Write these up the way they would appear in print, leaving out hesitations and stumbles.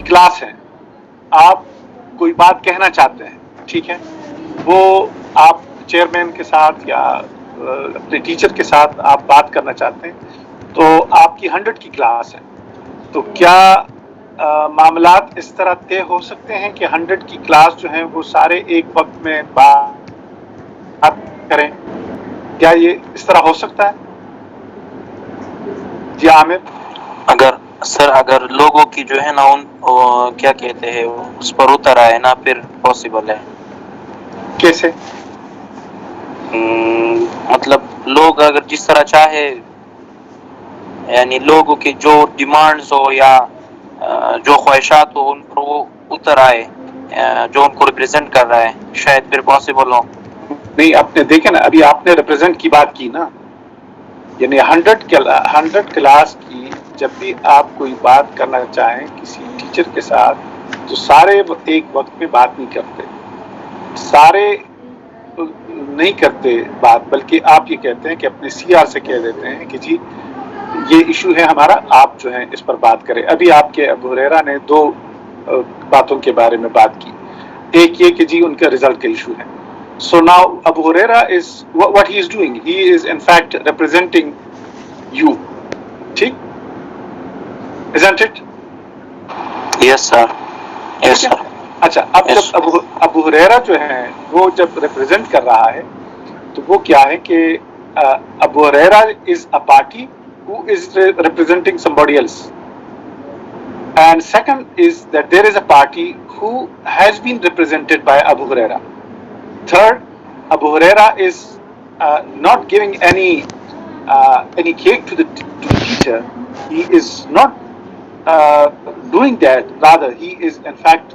आपकी क्लास है, आप कोई बात कहना चाहते हैं, ठीक है, वो आप चेयरमैन के साथ या अपने टीचर के साथ आप बात करना चाहते हैं, तो आपकी 100 की क्लास है, तो क्या मामलात इस तरह तय हो सकते हैं कि 100 की क्लास जो है वो सारे एक वक्त में बात करें? क्या ये इस तरह हो सकता है? जी आमिर। अगर लोगों की जो है ना क्या कहते हैं उस पर उतर आए ना, फिर पॉसिबल है। कैसे? मतलब लोग अगर जिस तरह चाहे, यानी लोगों की जो डिमांड्स हो या जो ख्वाहिशात हो उन पर वो उतर आए, जो उनको रिप्रेजेंट कर रहा है, शायद फिर पॉसिबल हो। नहीं, आपने देखे ना, अभी आपने रिप्रेजेंट की बात की ना, यानी 100 क्लास की जब भी आप कोई बात करना चाहें किसी टीचर के साथ, तो सारे एक वक्त में बात नहीं करते, सारे नहीं करते बात, बल्कि आप ये कहते हैं कि अपने सीआर से कह देते हैं कि जी ये इशू है हमारा, आप जो है इस पर बात करें। अभी आपके अबू हुरैरा ने 2 बातों के बारे में बात की, एक ये कि जी उनका रिजल्ट का इशू है। So now Abu Huraira is what he is doing. He is in fact representing you. ठीक? Isn't it? Yes sir. Yes sir. अच्छा, अब yes. जब अबू हुरैरा जो है वो जब रिप्रेजेंट कर रहा है, तो वो क्या है कि Abu Huraira is a party who is representing somebody else. And second is that there is a party who has been represented by Abu Huraira. Third, Abu Huraira is not giving any cake to the teacher. He is not doing that. Rather, he is in fact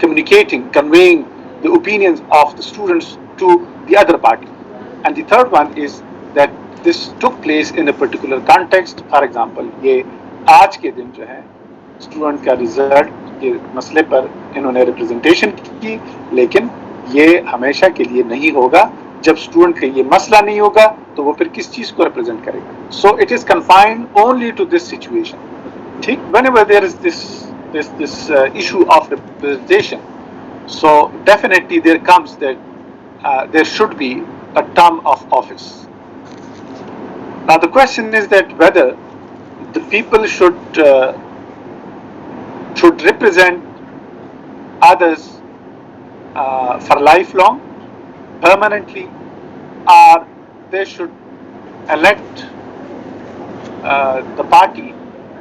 communicating, conveying the opinions of the students to the other party. And the third one is that this took place in a particular context. For example, ये आज के दिन जो है student का result के मसले पर इन्होंने रिप्रेजेंटेशन की, लेकिन ये हमेशा के लिए नहीं होगा। जब स्टूडेंट का ये मसला नहीं होगा तो वो फिर किस चीज को रिप्रेजेंट करेगा? So it is confined only to this situation. ठीक, whenever there is this issue of representation, so definitely there comes that there should be a term of office. Now the question is that whether the people should represent others for lifelong, permanently, or they should elect the party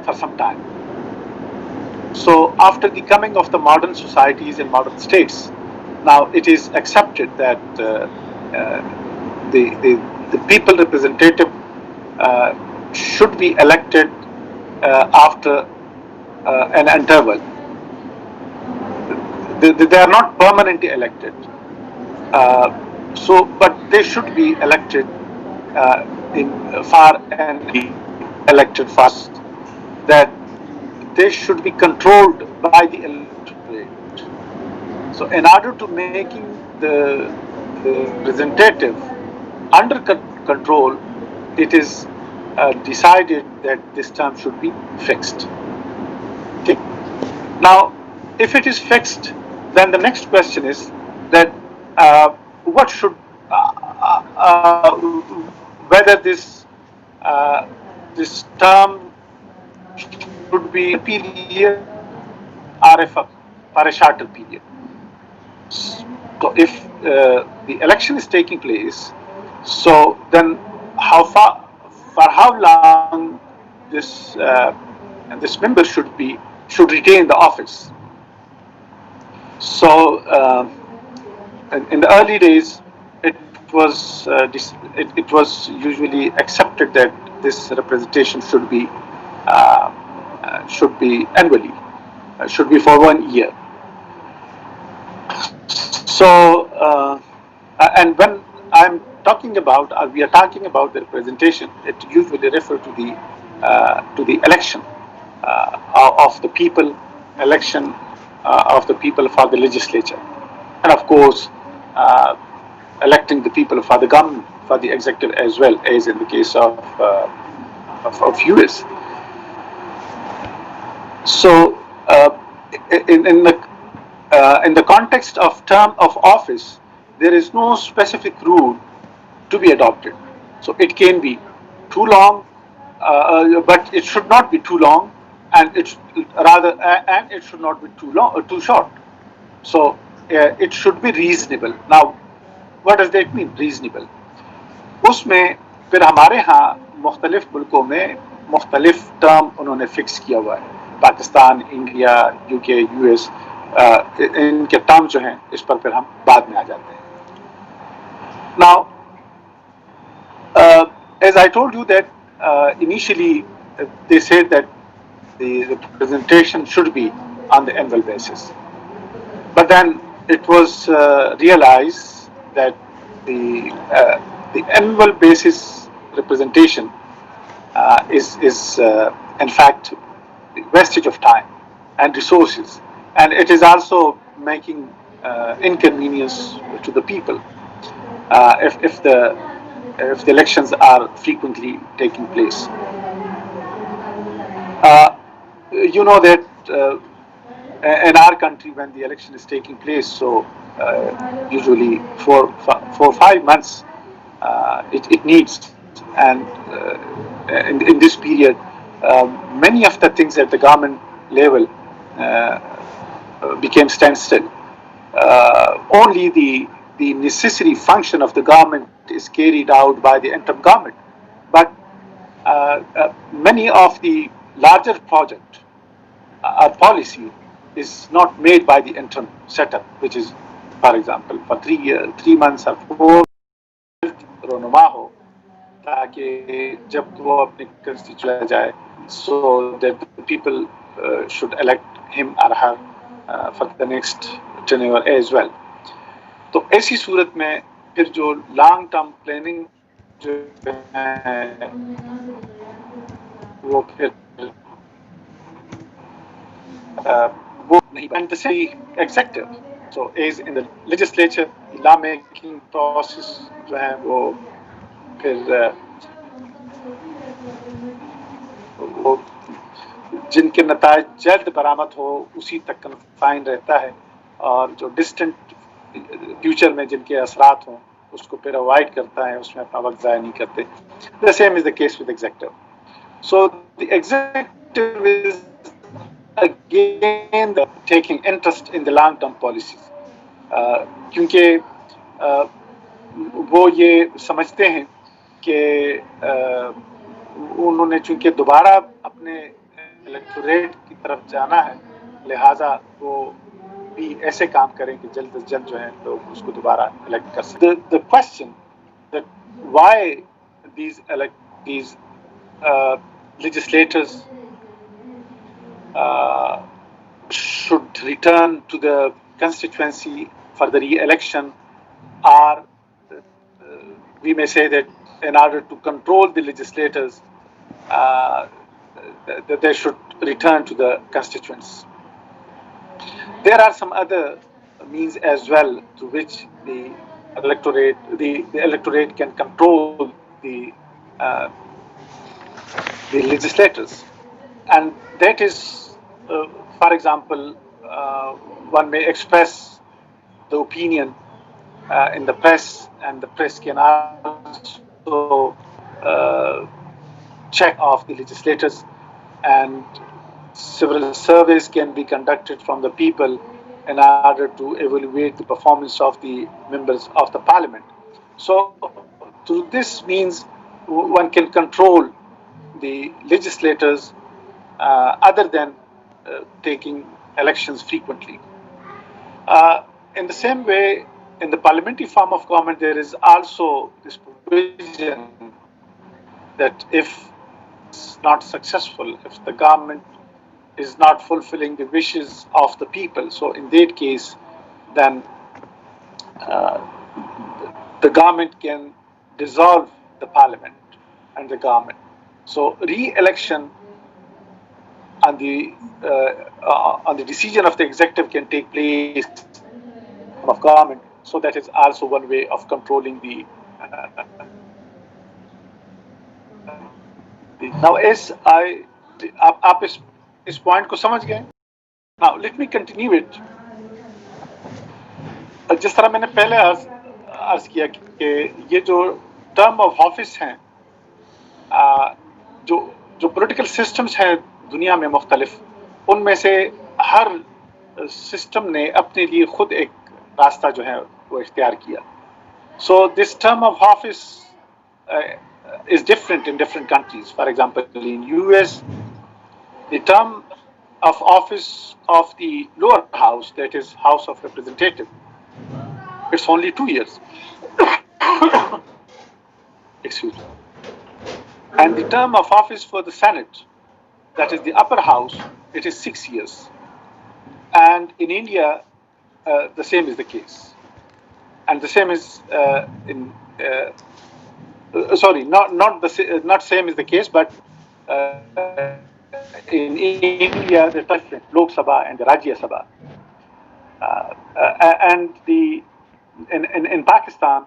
for some time. So after the coming of the modern societies and modern states, now it is accepted that the people representative should be elected after an interval. They are not permanently elected, but they should be elected elected first, that they should be controlled by the electorate. So in order to making the representative under control, it is decided that this term should be fixed. Okay. Now, if it is fixed, then the next question is that what should whether this term should be a period or for a shorter period. So if the election is taking place, so then for how long this member should retain the office? So in the early days, it was usually accepted that this representation should be annually, should be for 1 year. So and when I'm talking about, we are talking about the representation, it usually refers to the election of the people, election of the people for the legislature, and of course electing the people for the government, for the executive, as well as in the case of US. So, in the context of term of office, there is no specific rule to be adopted. So it can be too long, but it should not be too long, and and it should not be too long or too short. So it should be reasonable. Now, what does that mean? Reasonable. उसमें फिर हमारे यहाँ मुख्तलिफ मुल्कों में मुख्तलिफ term उन्होंने fix किया हुआ है. पाकिस्तान, इंडिया, यूके, यूएस, इनके टर्म जो हैं इस पर फिर हम बाद में आ जाते हैं. Now, as I told you that initially they said that the representation should be on the annual basis, but then it was realized that the annual basis representation is in fact wastage of time and resources, and it is also making inconvenience to the people if the elections are frequently taking place. Uh, you know that in our country, when the election is taking place, so usually 5 months it needs, and in this period, many of the things at the government level became standstill. Only the necessary function of the government is carried out by the interim government, but many of the larger projects our policy is not made by the interim setup, which is, for example, for 3 months or 4 रोनुमा हो, ताकि जब वो अपने constituent जाए, so that the people should elect him or her for the next tenure as well. तो ऐसी सूरत में फिर जो लॉन्ग टर्म प्लानिंग जो है वो फिर वो नहीं. And the same executive. So as in the legislature, law making process जो है वो फिर वो जिनके नताज जल्द बरामद हो उसी तक कन्फाइन रहता है, और जो डिस्टेंट फ्यूचर में जिनके असरात हों उसको फिर अवॉइड करता है, उसमें अपना वक्त ज़ाया नहीं करते. The same is the case with executive. So the adjective is again taking interest in the long term policies, क्योंकि वो ये समझते हैं कि उन्होंने चूंकि दोबारा अपने इलेक्टोरेट की तरफ जाना है, लिहाजा वो भी ऐसे काम करें कि जल्द से जल्द जो है लोग उसको दोबारा इलेक्ट कर सकें. The question that why these legislators should return to the constituency for the re-election, or we may say that in order to control the legislators, that they should return to the constituents. There are some other means as well through which the electorate can control the legislators, and that is, for example, one may express the opinion in the press, and the press can also check off the legislators, and several surveys can be conducted from the people in order to evaluate the performance of the members of the parliament. So through this means one can control the legislators other than taking elections frequently. In the same way, in the parliamentary form of government, there is also this provision that if it's not successful, if the government is not fulfilling the wishes of the people, so in that case, then the government can dissolve the parliament and the government. So re-election on the decision of the executive can take place of government. So that is also one way of controlling the. Now, as आप इस point को समझ गए? Now let me continue it. जिस तरह मैंने पहले अर्ज किया कि ये जो टर्म ऑफ ऑफिस हैं, जो जो पॉलिटिकल सिस्टम्स हैं दुनिया में मुख्तलिफ, उनमें से हर सिस्टम ने अपने लिए खुद एक रास्ता जो है वो इख्तियार किया. So this term of office is different in different countries. For example, in US, the term of office of the lower house, that is House of Representative, it's only 2 years. Excuse me. And the term of office for the Senate, that is the upper house, it is 6 years. And in India, the same is the case. And the same is not same is the case, but in India there's different Lok Sabha and the Rajya Sabha, and in Pakistan,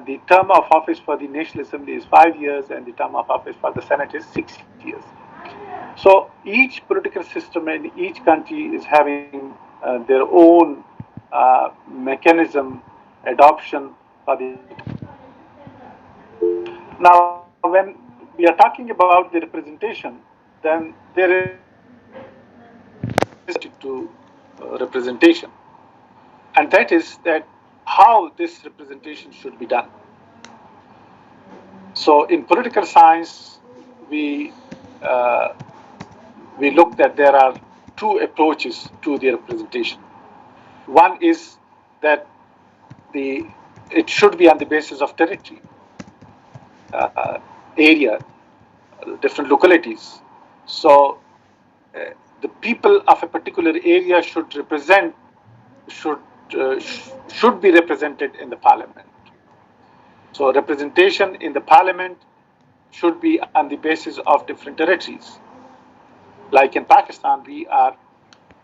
the term of office for the National Assembly is 5 years, and the term of office for the Senate is 6 years. So each political system in each country is having their own mechanism, adoption for the. Now, when we are talking about the representation, then there is to representation, and that is that how this representation should be done. So, in political science, we look that there are two approaches to the representation. One is that it should be on the basis of territory, area, different localities. So the people of a particular area should be represented in the parliament. So representation in the parliament should be on the basis of different territories. Like in Pakistan, we are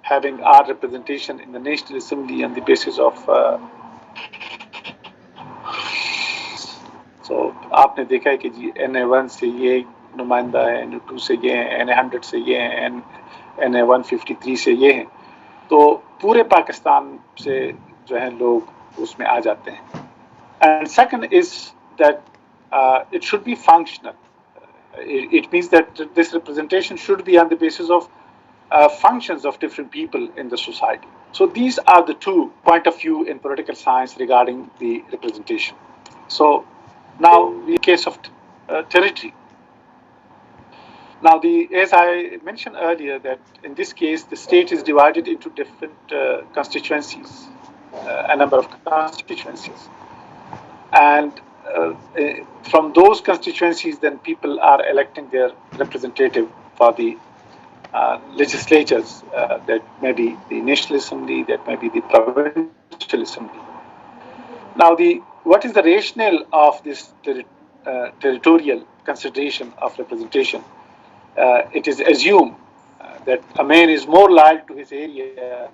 having our representation in the National Assembly on the basis of so आपने देखा है कि जी NA1 से ये नुमाइंदा है, NA2 से ये है, NA100 से ये है, NA153 से ये है, तो पूरे पाकिस्तान से जो है लोग उसमें आ जाते हैं. And second is that it should be functional. It means that this representation should be on the basis of functions of different people in the society. So these are the two point of view in political science regarding the representation. So now the case of territory. Now, as I mentioned earlier, that in this case the state is divided into different constituencies, a number of constituencies, and from those constituencies, then people are electing their representative for the legislatures. That may be the National Assembly, that may be the Provincial Assembly. Now, what is the rationale of this territorial consideration of representation? It is assumed that a man is more loyal to his area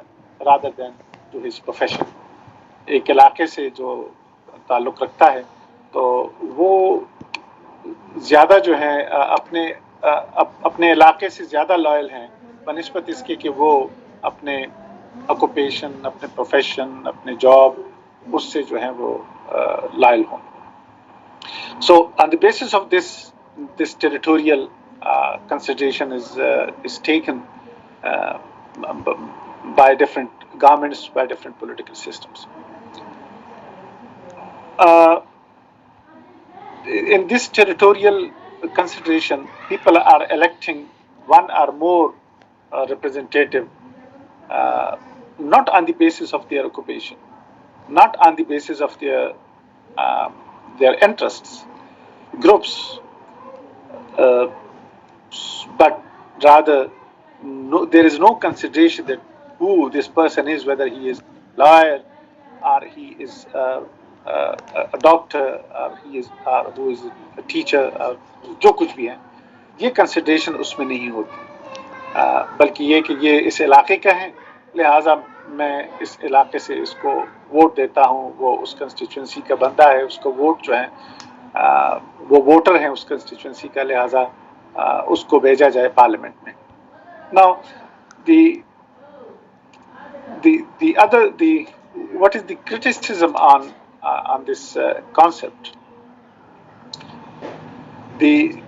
rather than to his profession. एक इलाके से जो ताल्लुक़ रखता है, तो वो ज़्यादा जो है अपने इलाके से ज़्यादा लॉयल हैं बनिस्बत इसके कि वो अपने ऑक्यूपेशन, अपने प्रोफेशन, अपने जॉब, उससे जो है वो लॉयल हों. So on the basis of this territorial consideration is taken by different governments, by different political systems. In this territorial consideration, people are electing one or more representative, not on the basis of their occupation, not on the basis of their interests, groups, but rather there is no consideration that who this person is, whether he is lawyer or he is a doctor or he is who is a teacher, जो कुछ भी है, ये consideration उसमें नहीं होती, बल्कि ये कि ये इस इलाके का है, लिहाजा मैं इस इलाके से इसको वोट देता हूँ, वो उस कंस्टिट्यूंसी का बंदा है, उसको वोट जो है वो वोटर है उस कंस्टिट्यूंसी का, लिहाजा उसको भेजा जाए पार्लियामेंट में. Now, the what is the criticism on this concept? The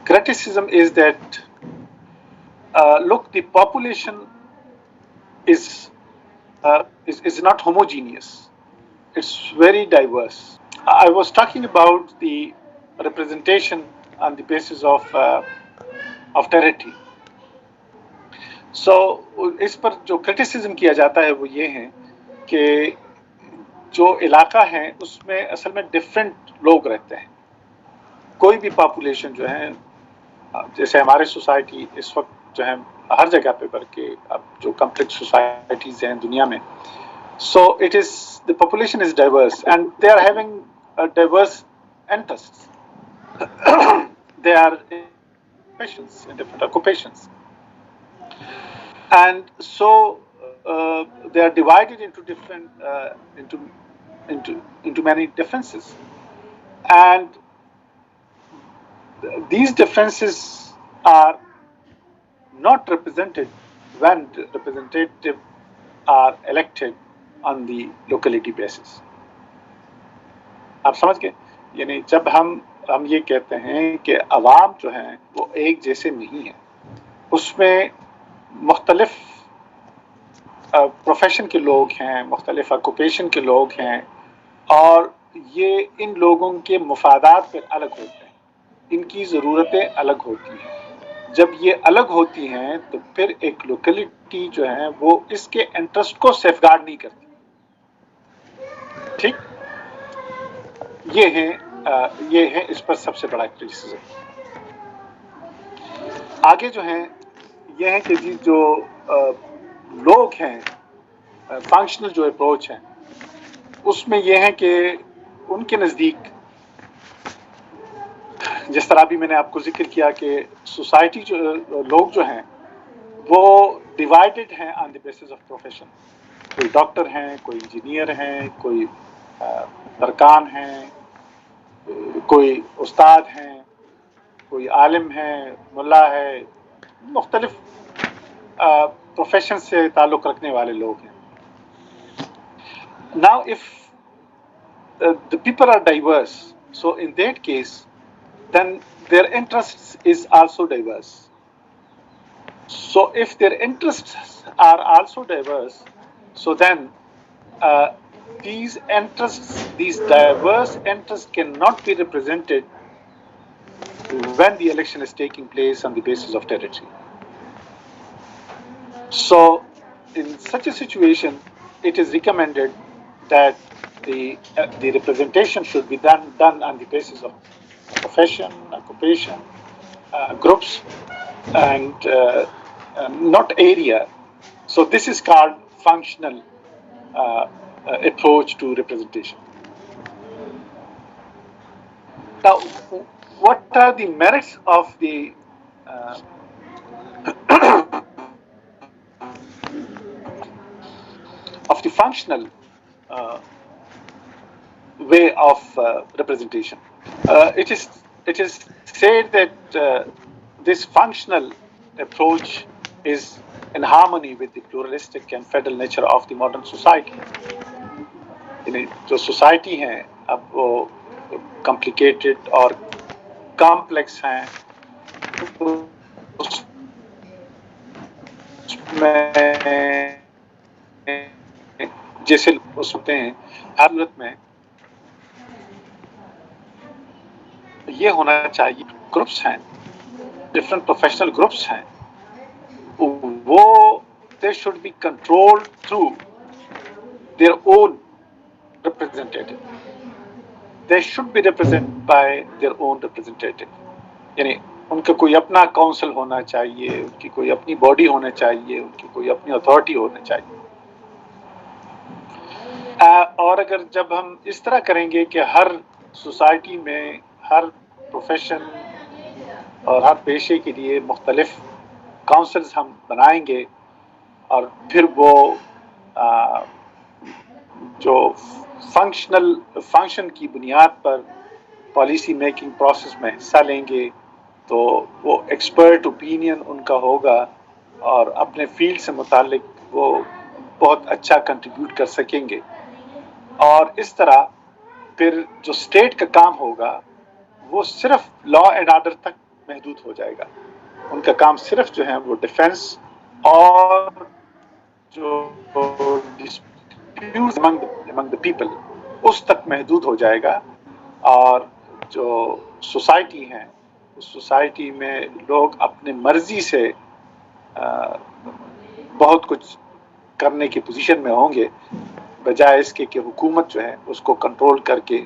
criticism is that look, the population is not homogeneous. It's very diverse. I was talking about the representation on the basis of territory. So इस पर जो criticism किया जाता है वो ये है कि जो इलाका है उसमें असल में डिफरेंट लोग रहते हैं. कोई भी पॉपुलेशन जो है, जैसे हमारे सोसाइटी इस वक्त जो है हर जगह पे बल्कि अब जो कम्प्लेक्स सोसाइटीज हैं दुनिया में, so it is the population is diverse and they are having diverse interests. They are in different occupations, and so they are divided into different into many differences, and these differences are not represented when the representatives are elected on the locality basis. आप समझ गए? यानी जब हम ये कहते हैं कि अवाम जो हैं वो एक जैसे नहीं है, उसमें मुख्तलिफ प्रोफेशन के लोग हैं, मुख्तलिफ ऑक्यूपेशन के लोग हैं, और ये इन लोगों के मफादात पर अलग होते हैं, इनकी ज़रूरतें अलग होती हैं. जब ये अलग होती हैं तो फिर एक लोकेलिटी जो है वो इसके इंटरेस्ट को सेफगार्ड नहीं करती. ठीक, ये है इस पर सबसे बड़ा क्रिटिसिज्म. आगे जो है ये है कि जी जो लोग हैं, फंक्शनल जो अप्रोच है उसमें ये है कि उनके नज़दीक, जिस तरह भी मैंने आपको जिक्र किया कि सोसाइटी जो लोग जो हैं वो डिवाइडेड हैं on the basis of profession. कोई डॉक्टर हैं, कोई इंजीनियर हैं, कोई दरकान हैं, कोई उस्ताद हैं, कोई आलिम है, मुल्ला है, मुख्तलिफ प्रोफेशन से ताल्लुक़ रखने वाले लोग हैं. Now if the people are diverse, so in that case then their interests is also diverse. So if their interests are also diverse, so then these diverse interests cannot be represented when the election is taking place on the basis of territory. So in such a situation, it is recommended that the representation should be done on the basis of profession, occupation, groups, and not area. So this is called functional approach to representation. Now, what are the merits of the functional way of representation? It is said that this functional approach is in harmony with the pluralistic and federal nature of the modern society. जो society है अब वो complicated और complex हैं, उसमें जैसे होते हैं हर सूरत में ये होना चाहिए. ग्रुप्स हैं, डिफरेंट प्रोफेशनल ग्रुप्स हैं, वो they should be controlled through their own representative. They should be represented by their own representative. यानी उनका कोई अपना काउंसिल होना चाहिए, उनकी कोई अपनी बॉडी होना चाहिए, उनकी कोई अपनी अथॉरिटी होना चाहिए. और अगर जब हम इस तरह करेंगे कि हर सोसाइटी में हर प्रोफेशन और हर पेशे के लिए मुख्तलिफ काउंसिल्स हम बनाएंगे और फिर वो जो फंक्शन की बुनियाद पर पॉलिसी मेकिंग प्रोसेस में हिस्सा लेंगे تو وہ ایکسپرٹ اوپینین ان کا ہوگا اور اپنے فیلڈ سے متعلق وہ بہت اچھا کنٹریبیوٹ کر سکیں گے، اور اس طرح پھر جو اسٹیٹ کا کام ہوگا وہ صرف لا اینڈ آرڈر تک محدود ہو جائے گا. ان کا کام صرف جو ہے وہ ڈیفینس اور جو ڈسپیوٹ among the people اس تک محدود ہو جائے گا. اور جو سوسائٹی ہیں اس سوسائٹی میں لوگ اپنے مرضی سے بہت کچھ کرنے کی پوزیشن میں ہوں گے، بجائے اس کے کہ حکومت جو ہے اس کو کنٹرول کر کے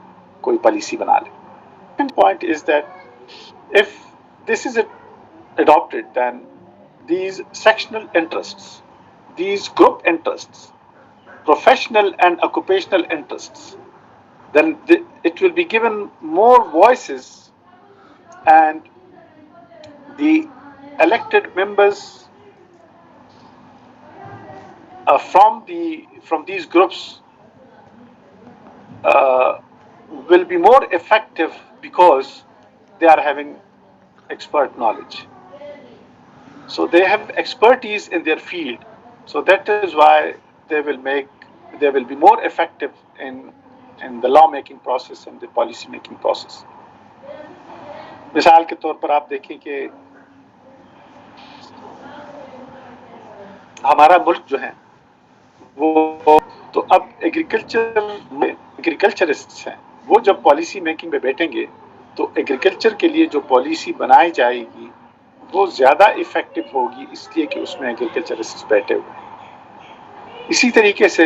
کوئی پالیسی بنا لے. Second point is that if this is adopted, then these sectional interests, these group interests, professional and occupational interests, then it will be given more voices, and the elected members from these groups will be more effective because they are having expert knowledge. So they have expertise in their field. So that is why they will be more effective in the law making process and the policy making process. مثال کے طور پر آپ دیکھیں کہ ہمارا ملک جو ہے وہ تو اب ایگریکلچرسٹ ہیں، وہ جب پالیسی میکنگ میں بیٹھیں گے تو ایگریکلچر کے لیے جو پالیسی بنائی جائے گی وہ زیادہ افیکٹو ہوگی، اس لیے کہ اس میں ایگریکلچرسٹ بیٹھے ہوئے ہیں. اسی طریقے سے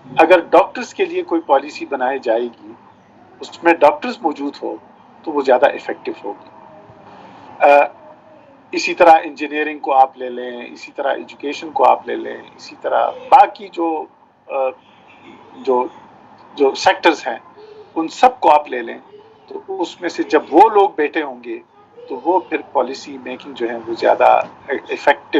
اگر ڈاکٹرز کے لیے کوئی پالیسی بنائی جائے گی اس میں ڈاکٹرز موجود ہو تو وہ زیادہ افیکٹو ہوگی. اسی طرح انجینئرنگ کو آپ لے لیں، اسی طرح ایجوکیشن کو آپ لے لیں، اسی طرح باقی جو جو سیکٹرز ہیں ان سب کو آپ لے لیں، تو اس میں سے جب وہ لوگ بیٹھے ہوں گے تو وہ پھر پالیسی میکنگ جو ہے وہ زیادہ افیکٹو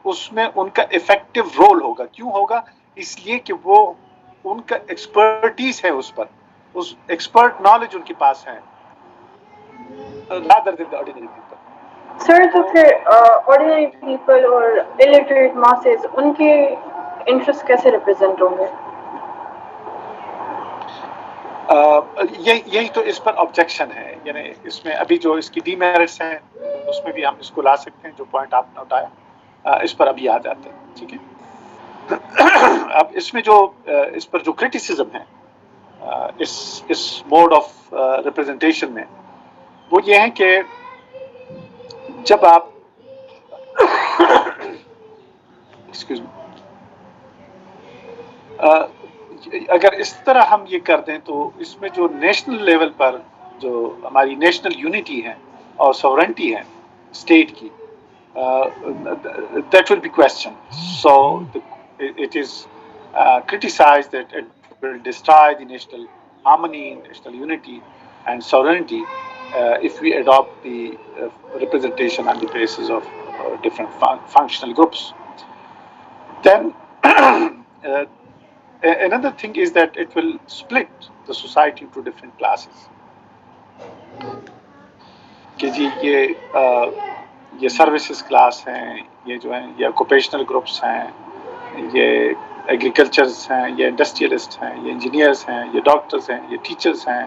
اس میں ان کا افیکٹو رول ہوگا. کیوں ہوگا؟ اس لیے کہ وہ ان کا ایکسپرٹیز ہے، اس پر اس ایکسپرٹ نالج ان کے پاس ہے rather than the ordinary people. سر تو پھر آرڈینری پیپل اور الٹریٹ ماسز ان کے انٹرسٹ کیسے ریپرزینٹ ہوں گے؟ یہی تو اس پر آبجیکشن ہے. یعنی اس میں ابھی جو اس کی ڈی میرٹس ہیں اس میں بھی ہم اس کو لا سکتے ہیں، جو پوائنٹ آپ نے اٹھایا اس پر ابھی آ جاتے ہیں. ٹھیک ہے. اب اس میں اس پر جو کرٹیسزم ہے اس موڈ آف ریپرزنٹیشن میں وہ یہ ہے کہ جب آپ ایکسکیوز می اگر اس طرح ہم یہ کر دیں تو اس میں جو نیشنل لیول پر جو ہماری نیشنل یونٹی ہے اور سورنٹی ہے اسٹیٹ کی that will be questioned. So it is criticized that it will destroy the national harmony, national unity and sovereignty if we adopt the representation on the basis of different functional groups. Then another thing is that it will split the society into different classes. کہ جی یہ services class ہیں، یہ جو ہیں یہ occupational groups ہیں، یہ ایگریکلچرز ہیں، یہ انڈسٹریلسٹ ہیں، یہ انجینئرز ہیں، یہ ڈاکٹرز ہیں، یہ ٹیچرز ہیں،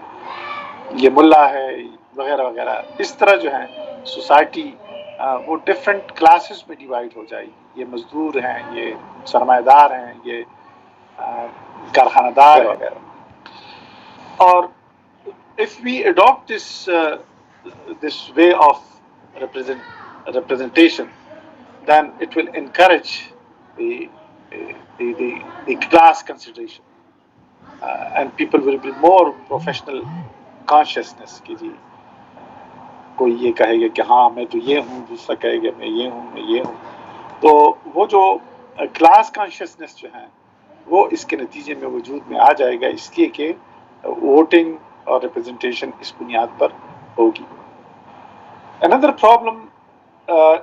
یہ ملا ہے وغیرہ وغیرہ. اس طرح جو ہے سوسائٹی وہ ڈفرینٹ کلاسز میں ڈیوائڈ ہو جائے گی. یہ مزدور ہیں، یہ سرمایہ دار ہیں، یہ کارخانہ دار وغیرہ. اور if we adopt this way of representation, then it will encourage the class consideration, and people will be more professional consciousness کہ جی کوئی یہ کہے گا کہ ہاں میں تو یہ ہوں، دوسرا کہے گا میں یہ ہوں، میں یہ ہوں. تو وہ جو کلاس کانشیسنیس جو ہے وہ اس کے نتیجے میں وجود میں آ جائے گا، اس لیے کہ ووٹنگ اور ریپرزنٹیشن اس بنیاد پر ہوگی. Another problem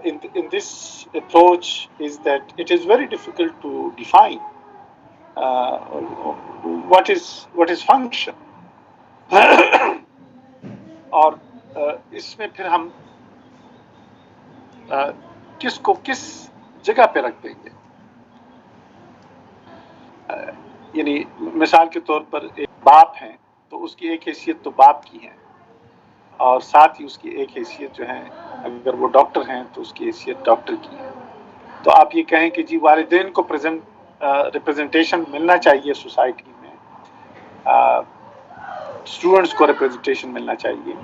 in this approach is that it is very difficult to define what is function. और इसमें फिर हम किसको किस जगह पे रख देंगे। यानी मिसाल के तौर पर एक बाप हैं तो उसकी एक हैसियत तो बाप की है, और साथ ही उसकी एक हैसियत जो है, अगर वो डॉक्टर हैं तो उसकी हैसियत डॉक्टर की है। तो आप ये कहें कि जी वालिदैन को रिप्रेजेंटेशन मिलना चाहिए सोसाइटी में, स्टूडेंट्स को रिप्रेजेंटेशन मिलना चाहिए,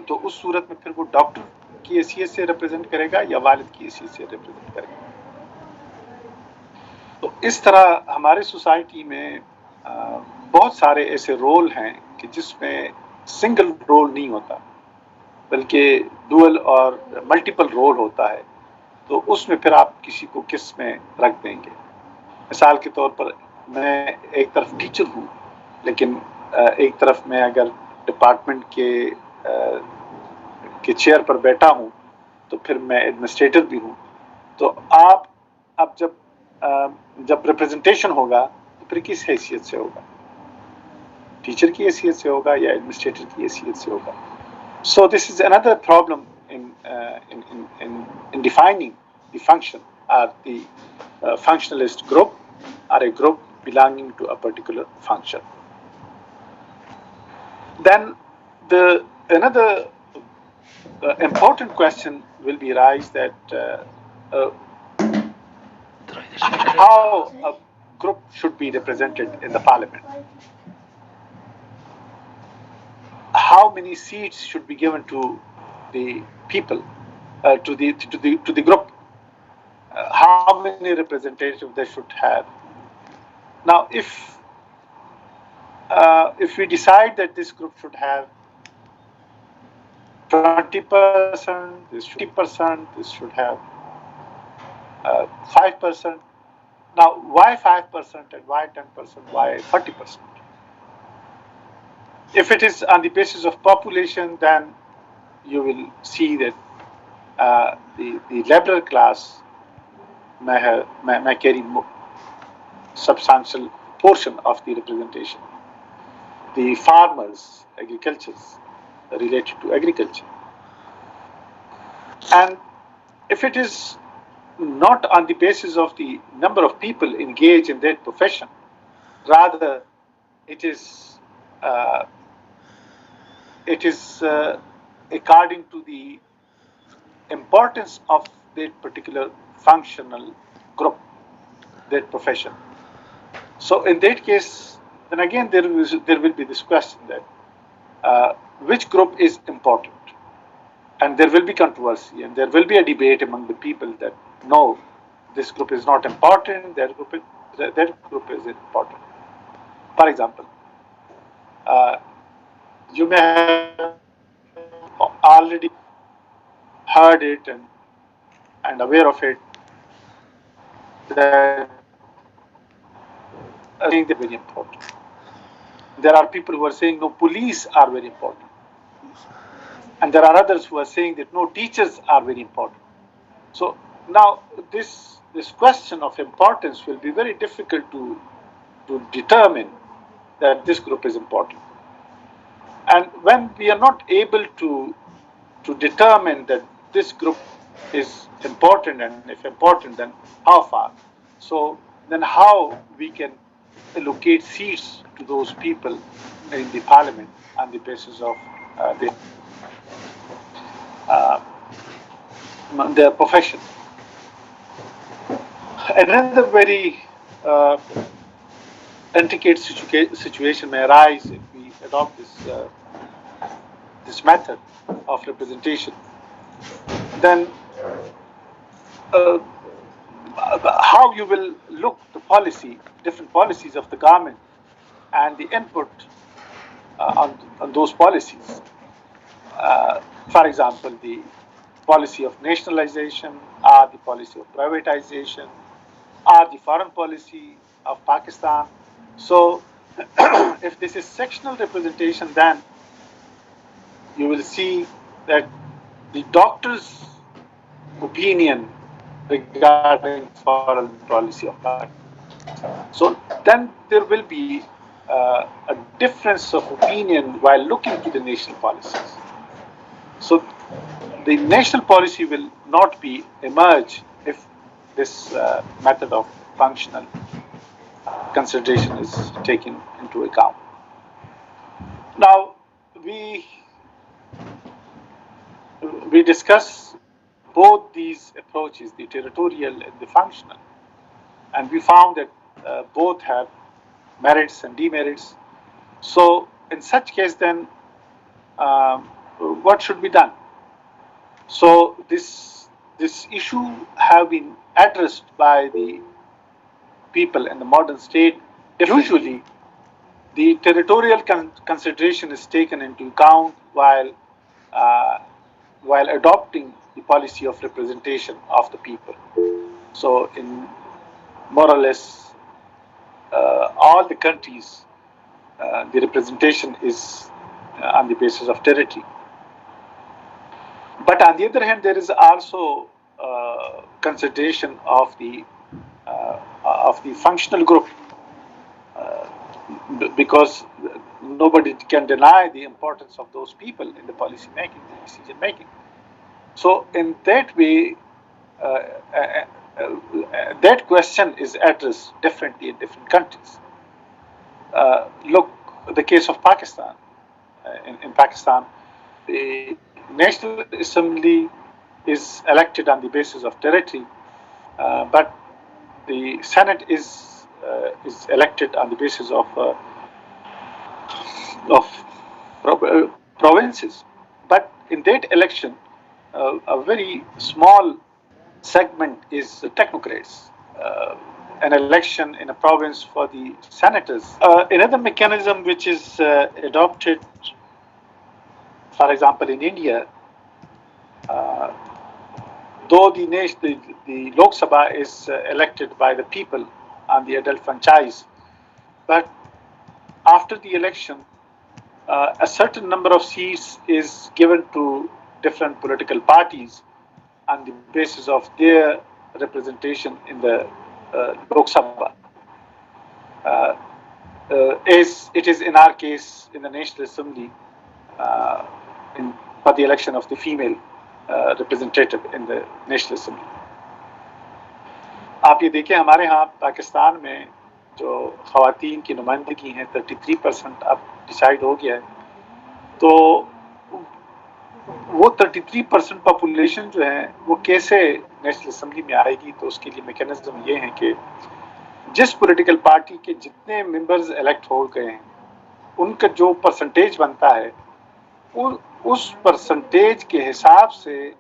तो उस सूरत में फिर वो डॉक्टर की हैसियत से रिप्रेजेंट करेगा या वालिद की हैसियत से रिप्रेजेंट करेगा। तो इस तरह हमारे सोसाइटी में बहुत सारे ऐसे रोल हैं कि जिसमें सिंगल रोल नहीं होता, बल्कि डुअल और मल्टीपल रोल होता है। तो उसमें फिर आप किसी को किस में रख देंगे। मिसाल के तौर पर मैं एक तरफ टीचर हूँ, लेकिन एक तरफ मैं अगर डिपार्टमेंट के चेयर पर बैठा हूँ तो फिर मैं एडमिनिस्ट्रेटर भी हूँ। तो आप अब जब रिप्रेजेंटेशन होगा तो फिर किस हैसियत से होगा, टीचर की हैसियत से होगा या एडमिनिस्ट्रेटर की हैसियत से होगा। So this is another problem in defining the function, or the functionalist group, or a group belonging to a particular function. Then another important question will be raised that how a group should be represented in the parliament. How many seats should be given to the people, to the group? How many representatives they should have? Now, if we decide that this group should have 20%, this 50%, this should have 5%. Now, why 5% and why 10%? Why 40%? If it is on the basis of population, then you will see that the liberal class may carry substantial portion of the representation. The farmers, agricultures related to agriculture. And if it is not on the basis of the number of people engaged in that profession, rather it is according to the importance of that particular functional group, that profession. So in that case, then again there will be this question that which group is important, and there will be controversy, and there will be a debate among the people that no, this group is not important, that group is important. For example, you may have already heard it and aware of it, that I think they're very important. There are people who are saying no, police are very important. And there are others who are saying that no, teachers are very important. So now this question of importance will be very difficult to determine that this group is important. And when we are not able to determine that this group is important, and if important, then how far? So then how we can allocate seats to those people in the parliament on the basis of their profession. Another very intricate situation may arise if we adopt this method of representation. Then how you will look the different policies of the government, and the input on those policies. For example, the policy of nationalization, or the policy of privatization, or the foreign policy of Pakistan. So if this is sectional representation, then you will see that the doctor's opinion regarding foreign policy of Pakistan. So then there will be a difference of opinion while looking to the national policies. So the national policy will not be emerge if this method of functional consideration is taken into account. Now we discuss both these approaches, the territorial and the functional, and we found that both have merits and demerits. So in such case, then what should be done? So this issue have been addressed by the people in the modern state. Usually, the territorial consideration is taken into account uh, while adopting the policy of representation of the people. So in more or less all the countries, the representation is on the basis of territory. But on the other hand, there is also consideration of the functional group, because nobody can deny the importance of those people in the policy making, the decision making. So in that way, uh, uh, that question is addressed differently in different countries. Look, the case of Pakistan. In Pakistan, the National Assembly is elected on the basis of territory, but the Senate is elected on the basis of provinces. But in that election, a very small segment is technocrats. An election in a province for the senators. Another mechanism which is adopted, for example, in India, uh, though the Lok Sabha is elected by the people on the adult franchise, but after the election, a certain number of seats is given to different political parties on the basis of their representation in the Lok Sabha. Uh, as it is in our case in the National Assembly, uh, for the election of the female representative in the National Assembly. आप ये देखें, हमारे यहाँ पाकिस्तान में जो ख़वातीन की नुमाइंदगी है 33% अब डिसाइड हो गया है। तो वो 33% पॉपुलेशन जो है वो कैसे नेशनल असेंबली में आएगी, तो उसके लिए मैकेनिज्म ये है कि जिस पॉलिटिकल पार्टी के जितने मेंबर्स इलेक्ट हो गए हैं उनका जो परसेंटेज बनता है उस परसेंटेज के हिसाब से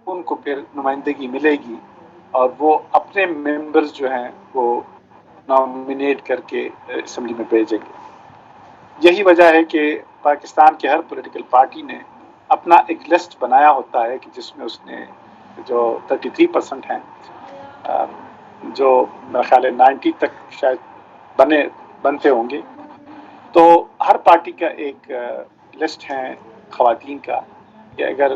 उनको फिर नुमाइंदगी मिलेगी और वो अपने मेंबर्स जो हैं वो नॉमिनेट करके असेंबली में भेजेंगे। यही वजह है कि पाकिस्तान के हर पॉलिटिकल पार्टी ने अपना एक लिस्ट बनाया होता है कि जिसमें उसने जो 33% हैं, जो मेरा ख्याल है 90 तक शायद बनते होंगे, तो हर पार्टी का एक लिस्ट है ख़वातीन का कि अगर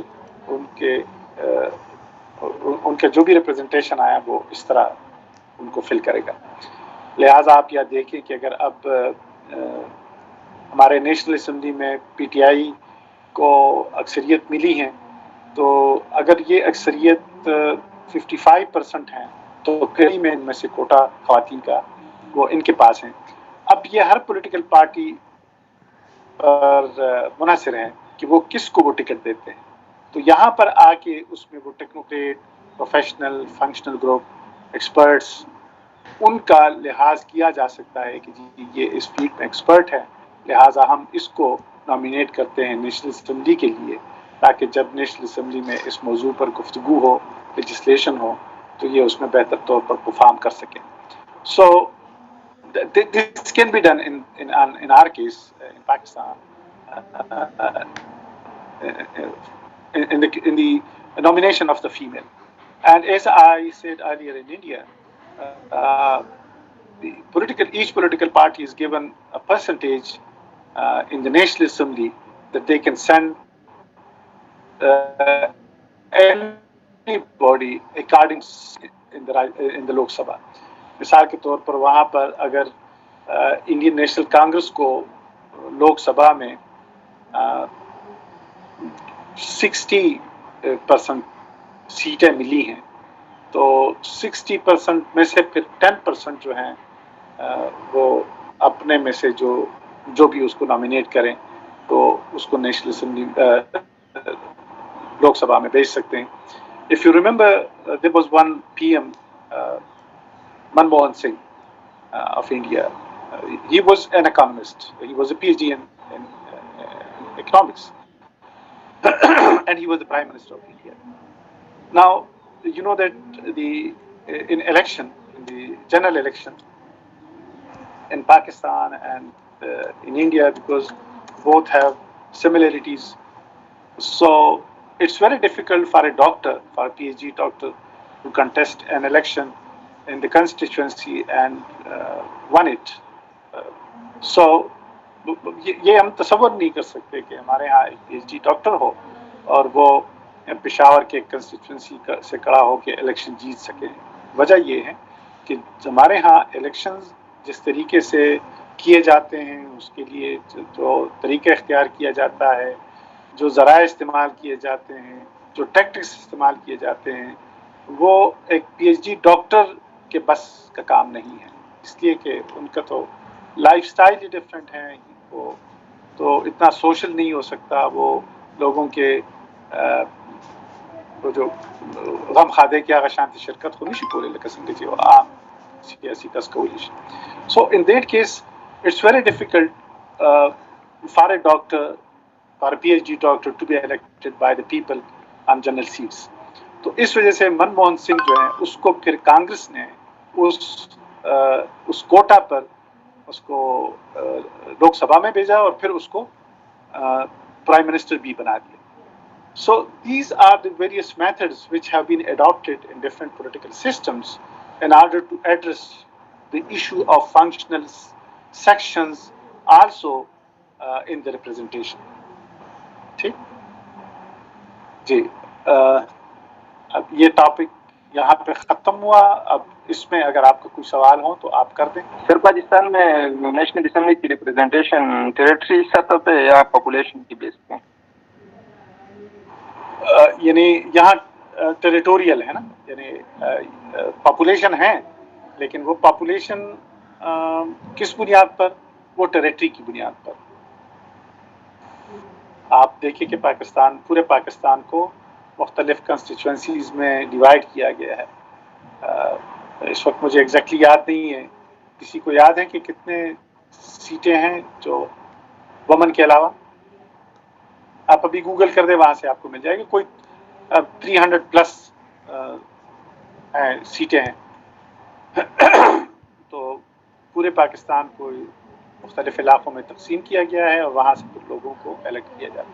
उनके जो भी रिप्रेजेंटेशन आया वो इस तरह उनको फिल करेगा। लिहाजा आप यह देखें कि अगर अब हमारे नेशनल असेंबली में पीटीआई को अक्सरियत मिली है, तो अगर ये अक्सरियत 55% है तो कई में इनमें से कोटा ख़वातीन का वो इनके पास हैं। अब ये हर पॉलिटिकल पार्टी पर मुनहसर है कि वो किसको वो टिकट देते हैं। तो यहाँ पर आके उसमें वो technocrat, professional, functional group, experts, उनका लिहाज किया जा सकता है कि जी ये इस फील्ड में एक्सपर्ट है, लिहाजा हम इसको नॉमिनेट करते हैं नेशनल असेंबली के लिए, ताकि जब नेशनल असेंबली में इस मौजू पर गुफ्तगू हो, लेजिस्लेशन हो, तो ये उसमें बेहतर तौर पर परफॉर्म कर सकें। सो this can be done in our case in Pakistan, in the nomination of the female. And as I said earlier, in India, each political party is given a percentage in the National Assembly that they can send anybody according in the Lok Sabha. मिसाल के तौर पर वहाँ पर अगर Indian national Congress کو لوک سبھا میں 60% سیٹیں ملی ہیں، تو 60% میں سے پھر 10% جو ہیں وہ اپنے میں سے جو بھی اس کو نامینیٹ کریں تو اس کو نیشنل اسمبلی لوک سبھا میں بھیج سکتے ہیں. If you remember, there was one PM, Manmohan Singh of India. He was an economist. He was a PhD in economics, and he was the Prime Minister of India. Now, you know that in the general election in Pakistan and in India, because both have similarities, so it's very difficult for a doctor, for a PhD doctor, to contest an election in the constituency and won it. So یہ ہم تصور نہیں کر سکتے کہ ہمارے ہاں ایک پی ایچ ڈی ڈاکٹر ہو اور وہ پشاور کے کنسٹیچوئنسی سے کھڑا ہو کے الیکشن جیت سکے. وجہ یہ ہے کہ ہمارے ہاں الیکشنز جس طریقے سے کیے جاتے ہیں، اس کے لیے جو طریقہ اختیار کیا جاتا ہے، جو ذرائع استعمال کیے جاتے ہیں، جو ٹیکٹکس استعمال کیے جاتے ہیں، وہ ایک پی ایچ ڈی ڈاکٹر کے بس کا کام نہیں ہے، اس لیے کہ ان کا تو لائف سٹائل ہی ڈفرینٹ ہے. وہ تو اتنا سوشل نہیں ہو سکتا، وہ لوگوں کے وہ جو غم خادے کیا غشانتی شرکت کو نہیں شکولے لکسن دیجیے وہ عام سیاسی کس کولیش. So in that case, it's very difficult for a doctor, for a PhD doctor to be elected by the people on general seats. تو اس وجہ سے منموہن سنگھ جو ہیں اس کو پھر کانگریس نے اس کوٹا پر اس کو لوک سبھا میں بھیجا اور پھر اس کو پرائم منسٹر بھی بنا دیا. So these are the various methods which have been adopted in different political systems in order to address the issue of functional sections also in the representation. ٹھیک جی. اب یہ ٹاپک یہاں پہ ختم ہوا. اب اس میں اگر آپ کا کوئی سوال ہو تو آپ کر دیں. سر پاکستان میں نیشنل اسمبلی کی ریپرزنٹیشن ٹیریٹری سطح پہ یا پاپولیشن کی بیس پہ؟ یعنی یہاں ٹیریٹوریل ہے نا، یعنی پاپولیشن ہے لیکن وہ پاپولیشن کس بنیاد پر؟ وہ ٹیریٹری کی بنیاد پر. آپ دیکھیں کہ پورے پاکستان کو مختلف کنسٹیچوئنسیز میں ڈیوائڈ کیا گیا ہے. اس وقت مجھے ایگزیکٹلی یاد نہیں ہے. کسی کو یاد ہے کہ کتنے سیٹیں ہیں جو وومن کے علاوہ؟ آپ ابھی گوگل کر دیں، وہاں سے آپ کو مل جائے گی. کوئی 300+ سیٹیں ہیں. تو پورے پاکستان کو مختلف علاقوں میں تقسیم کیا گیا ہے اور وہاں سے لوگوں کو الیکٹ کیا جاتا ہے.